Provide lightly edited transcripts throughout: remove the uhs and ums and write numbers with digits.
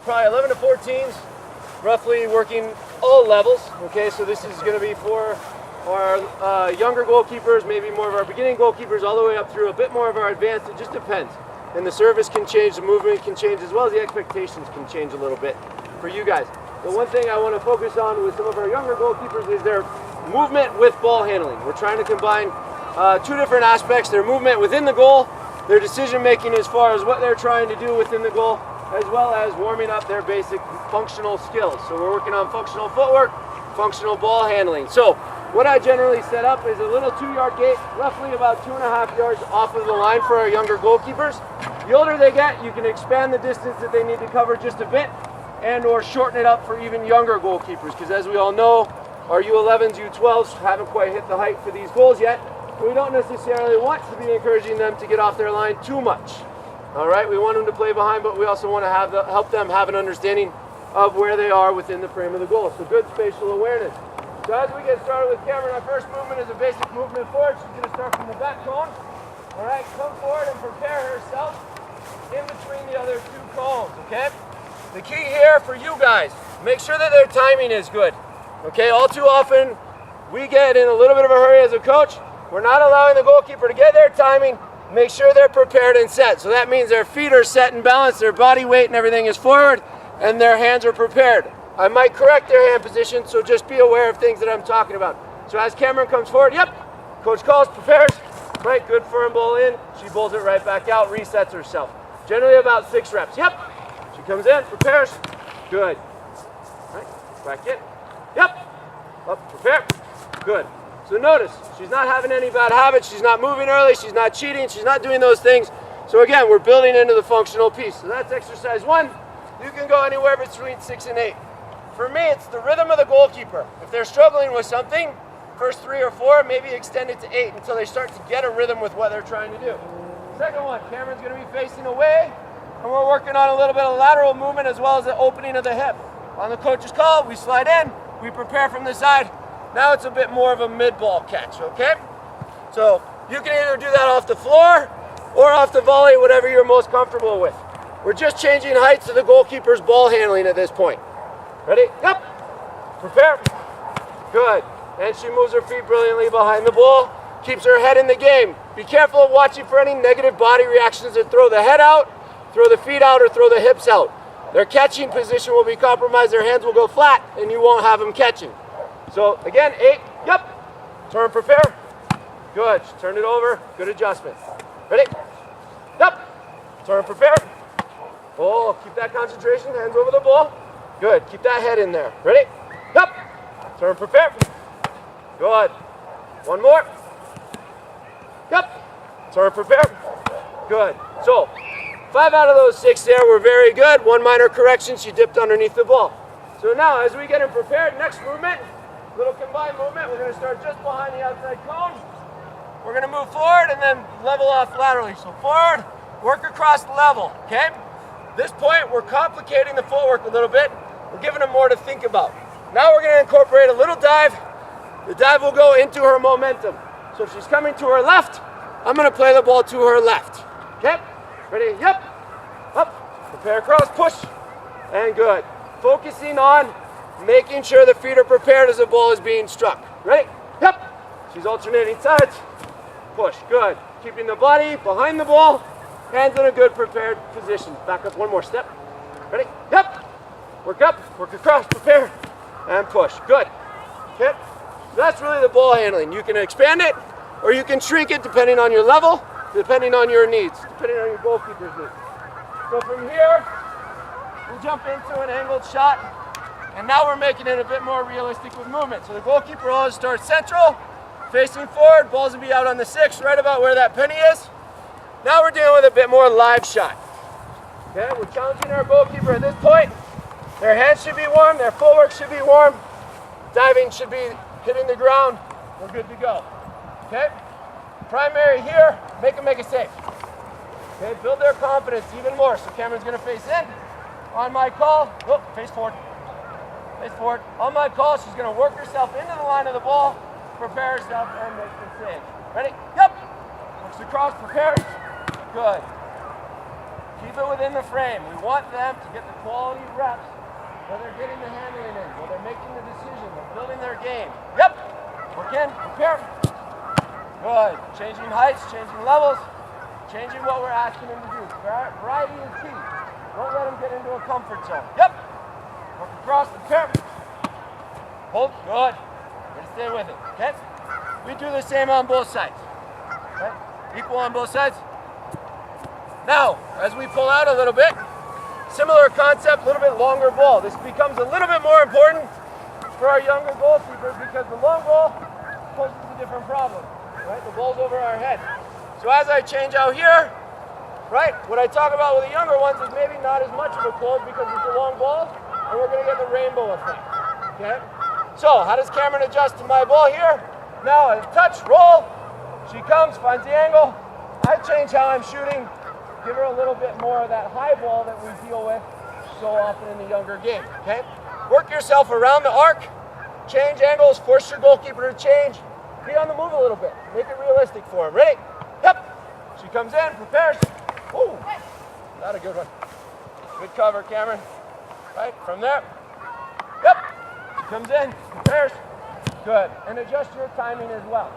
probably 11 to 14s, roughly working all levels. Okay, so this is going to be for our younger goalkeepers, maybe more of our beginning goalkeepers, all the way up through a bit more of our advanced. It just depends. And the service can change, the movement can change, as well as the expectations can change a little bit for you guys. The one thing I want to focus on with some of our younger goalkeepers is their movement with ball handling. We're trying to combine two different aspects: their movement within the goal, their decision making as far as what they're trying to do within the goal, as well as warming up their basic functional skills. So we're working on functional footwork, functional ball handling. So what I generally set up is a little 2-yard gate, roughly about 2.5 yards off of the line for our younger goalkeepers. The older they get, you can expand the distance that they need to cover just a bit, and or shorten it up for even younger goalkeepers, because as we all know, our U11s, U12s haven't quite hit the height for these goals yet. So we don't necessarily want to be encouraging them to get off their line too much. All right, we want them to play behind, but we also want to help them have an understanding of where they are within the frame of the goal. So good spatial awareness. So as we get started with Cameron, our first movement is a basic movement forward. She's going to start from the back cone. All right, come forward and prepare herself in between the other two cones, okay? The key here for you guys, make sure that their timing is good. Okay, all too often we get in a little bit of a hurry as a coach. We're not allowing the goalkeeper to get their timing. Make sure they're prepared and set. So that means their feet are set and balanced, their body weight and everything is forward, and their hands are prepared. I might correct their hand position, so just be aware of things that I'm talking about. So as Cameron comes forward, yep, coach calls, prepares, right, good firm ball in, she bowls it right back out, resets herself. Generally about 6 reps, yep. She comes in, prepares, good. Right, back in, yep, up, prepare, good. So notice, she's not having any bad habits, she's not moving early, she's not cheating, she's not doing those things. So again, we're building into the functional piece. So that's exercise 1. You can go anywhere between 6 and 8. For me, it's the rhythm of the goalkeeper. If they're struggling with something, first 3 or 4, maybe extend it to 8 until they start to get a rhythm with what they're trying to do. Second one, Cameron's going to be facing away, and we're working on a little bit of lateral movement as well as the opening of the hip. On the coach's call, we slide in, we prepare from the side. Now it's a bit more of a mid-ball catch, okay? So you can either do that off the floor or off the volley, whatever you're most comfortable with. We're just changing heights of the goalkeeper's ball handling at this point. Ready? Yep. Prepare. Good. And she moves her feet brilliantly behind the ball, keeps her head in the game. Be careful of watching for any negative body reactions that throw the head out, throw the feet out, or throw the hips out. Their catching position will be compromised, their hands will go flat, and you won't have them catching. So again, 8, yep. Turn, prepare. Good. Turn it over. Good adjustment. Ready? Yep. Turn, prepare. Oh, keep that concentration, hands over the ball. Good, keep that head in there. Ready? Yep. Turn, prepare. Good. One more. Yep. Turn, prepare. Good. So, 5 out of those 6 there were very good. 1 minor correction, she dipped underneath the ball. So now, as we get them prepared, next movement, little combined movement. We're going to start just behind the outside cone. We're going to move forward and then level off laterally. So forward, work across level, okay? At this point, we're complicating the footwork a little bit. We're giving them more to think about. Now we're going to incorporate a little dive. The dive will go into her momentum. So if she's coming to her left, I'm going to play the ball to her left. Okay? Ready? Yep. Up. Prepare across. Push. And good. Focusing on making sure the feet are prepared as the ball is being struck. Ready? Yep. She's alternating sides. Push. Good. Keeping the body behind the ball. Hands in a good prepared position. Back up 1 more step. Ready? Yep. Work up, work across, prepare, and push. Good. Okay? So that's really the ball handling. You can expand it, or you can shrink it depending on your level, depending on your needs, depending on your goalkeeper's needs. So from here, we'll jump into an angled shot, and now we're making it a bit more realistic with movement. So the goalkeeper will always start central, facing forward, balls will be out on the 6, right about where that penny is. Now we're dealing with a bit more live shot. Okay, we're challenging our goalkeeper at this point. Their hands should be warm, their footwork should be warm, diving should be hitting the ground, we're good to go. Okay? Primary here, make them make a save. Okay, build their confidence even more. So Cameron's gonna face in. On my call, oh, face forward. Face forward. On my call, she's gonna work herself into the line of the ball, prepare herself, and make the save. Ready? Yep. Works across, prepares. Good. Keep it within the frame. We want them to get the quality reps where they're getting the handling in, where they're making the decision, they're building their game. Yep. Work in, prepare. Good. Changing heights, changing levels, changing what we're asking them to do. Variety is key. Don't let them get into a comfort zone. Yep. Work across, prepare. Hold. Good. Just stay with it. Okay? We do the same on both sides. Okay? Equal on both sides. Now, as we pull out a little bit, similar concept, a little bit longer ball. This becomes a little bit more important for our younger goalkeepers because the long ball poses a different problem, right? The ball's over our head. So as I change out here, right, what I talk about with the younger ones is maybe not as much of a close because it's a long ball, and we're going to get the rainbow effect, okay? So how does Cameron adjust to my ball here? Now I touch, roll, she comes, finds the angle, I change how I'm shooting, give her a little bit more of that high ball that we deal with so often in the younger game, okay? Work yourself around the arc, change angles, force your goalkeeper to change, be on the move a little bit, make it realistic for him. Ready? Yep. She comes in, prepares. Ooh, not a good one. Good cover, Cameron. Right, from there. Yep. She comes in, prepares. Good. And adjust your timing as well,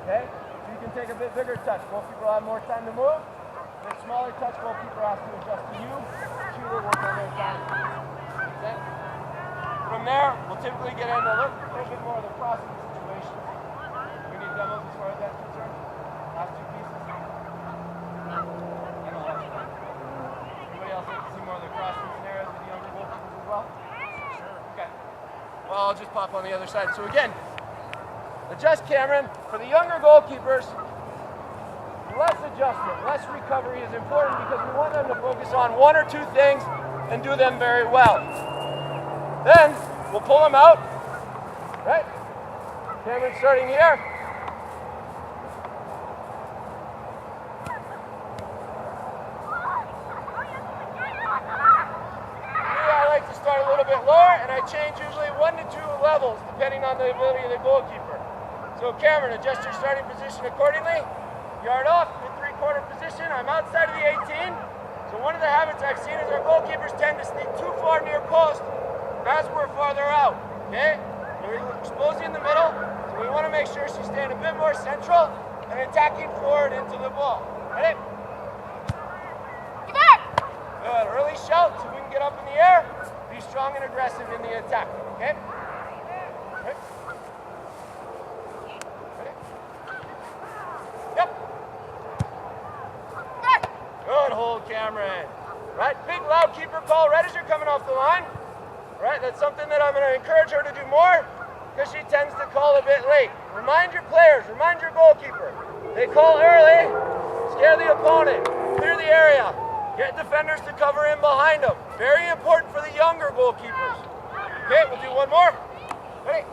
okay? So you can take a bit bigger touch. Goalkeeper will have more time to move. A bit smaller touch, goalkeeper has to adjust to you. Shooter work on their time. Okay? From there, we'll typically get into a little bit more of the crossing situation. We need demos as far as that's concerned. Last two pieces. Anybody else like to see more of the crossing scenarios with the younger goalkeepers as well? Sure. Okay. Well, I'll just pop on the other side. So again, adjust Cameron. For the younger goalkeepers, less adjustment, less recovery is important because we want them to focus on one or two things and do them very well. Then we'll pull them out, right? Cameron starting here. I like to start a little bit lower and I change usually 1 to 2 levels depending on the ability of the goalkeeper. So Cameron, adjust your starting position accordingly. Yard off, mid three-quarter position. I'm outside of the 18. So one of the habits I've seen is our goalkeepers tend to sneak too far near post as we're farther out. Okay? We're exposing the middle, so we want to make sure she's staying a bit more central and attacking forward into the ball. Ready? Get back! Good. Early shout so we can get up in the air. Be strong and aggressive in the attack. Okay? Ready? Yep. Good hold, Cameron. Right, big loud keeper call right as you're coming off the line. Right, that's something that I'm going to encourage her to do more because she tends to call a bit late. Remind your players, remind your goalkeeper. They call early, scare the opponent, clear the area, get defenders to cover in behind them. Very important for the younger goalkeepers. Okay, we'll do one more. Ready?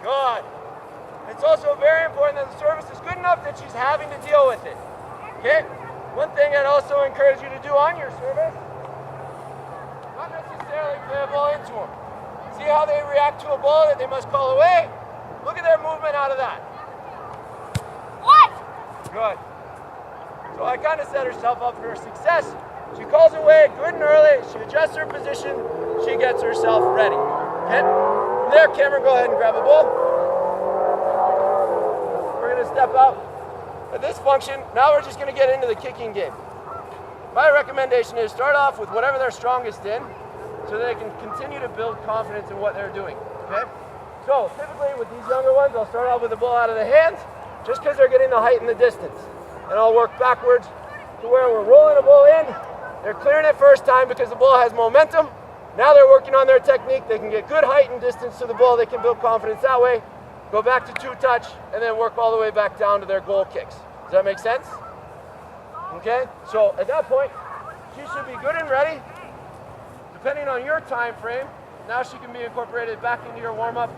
Good. It's also very important that the service is good enough that she's having to deal with it. Okay? One thing I'd also encourage you to do on your service, not necessarily play a ball into them. See how they react to a ball that they must call away? Look at their movement out of that. What? Good. So I kind of set herself up for success. She calls away good and early. She adjusts her position. She gets herself ready. Okay? From there, Cameron, go ahead and grab a ball. We're going to step out. At this function, now we're just going to get into the kicking game. My recommendation is start off with whatever they're strongest in so that they can continue to build confidence in what they're doing. Okay? So typically with these younger ones, I'll start off with the ball out of the hands just because they're getting the height and the distance. And I'll work backwards to where we're rolling the ball in. They're clearing it first time because the ball has momentum. Now they're working on their technique. They can get good height and distance to the ball. They can build confidence that way. Go back to 2-touch and then work all the way back down to their goal kicks. Does that make sense? Okay, so at that point, she should be good and ready. Depending on your time frame, now she can be incorporated back into your warm-up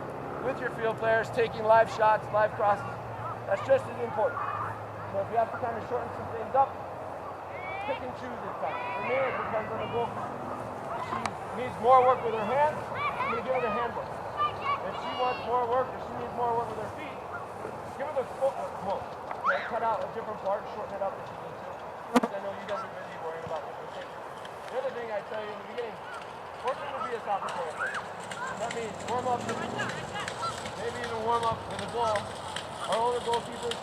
with your field players, taking live shots, live crosses. That's just as important. So if you have to kind of shorten some things up, pick and choose this time. For me, it depends on the goalkeeper. If she needs more work with her hands, I'm going to give her the handwork. If she wants more work or she needs more work with her feet, give her the footwork most. Okay, cut out a different part, shorten it up if you need to. I know you guys are busy worrying about what you're taking. The other thing I tell you in the beginning, working to be a soccer player. That means warm up, maybe even warm up with a ball. Our older goalkeepers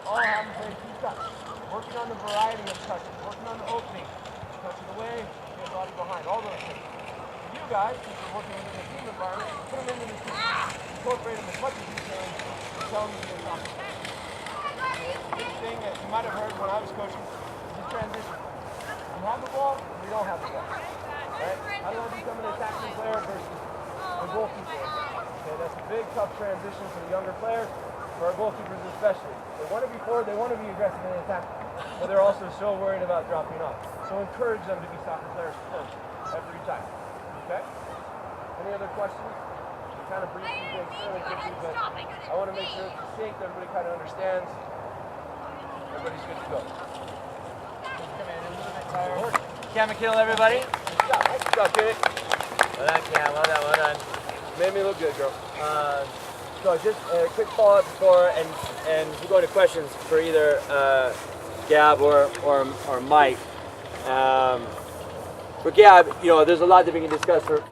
all have to play 2 touch. Working on the variety of touches, working on the opening, touching away, get body behind, all those things. For you guys, since you're working within a team environment, put them into the team. Incorporate them as much as you can and tell them to be a soccer player. The big thing that you might have heard when I was coaching is the transition. You have the ball, you don't have the ball. Right? How do I become an attacking player versus a goalkeeper? Okay, that's a big, tough transition for the younger players, for our goalkeepers especially. They want to be forward, they want to be aggressive and attacking, but they're also so worried about dropping off. So encourage them to be soccer players first, every time. Okay? Any other questions? We kind of briefed these things fairly quickly, but I want to make sure it's distinct, everybody kind of understands. Everybody's good to go. Come in a little bit tired. Cam and kill everybody. Good job, Kenny. Well done, Cam. Well done, well done. Made me look good, girl. So just a quick follow-up before, and we're going to questions for either Gab or Mike. For Gab, you know, there's a lot that we can discuss for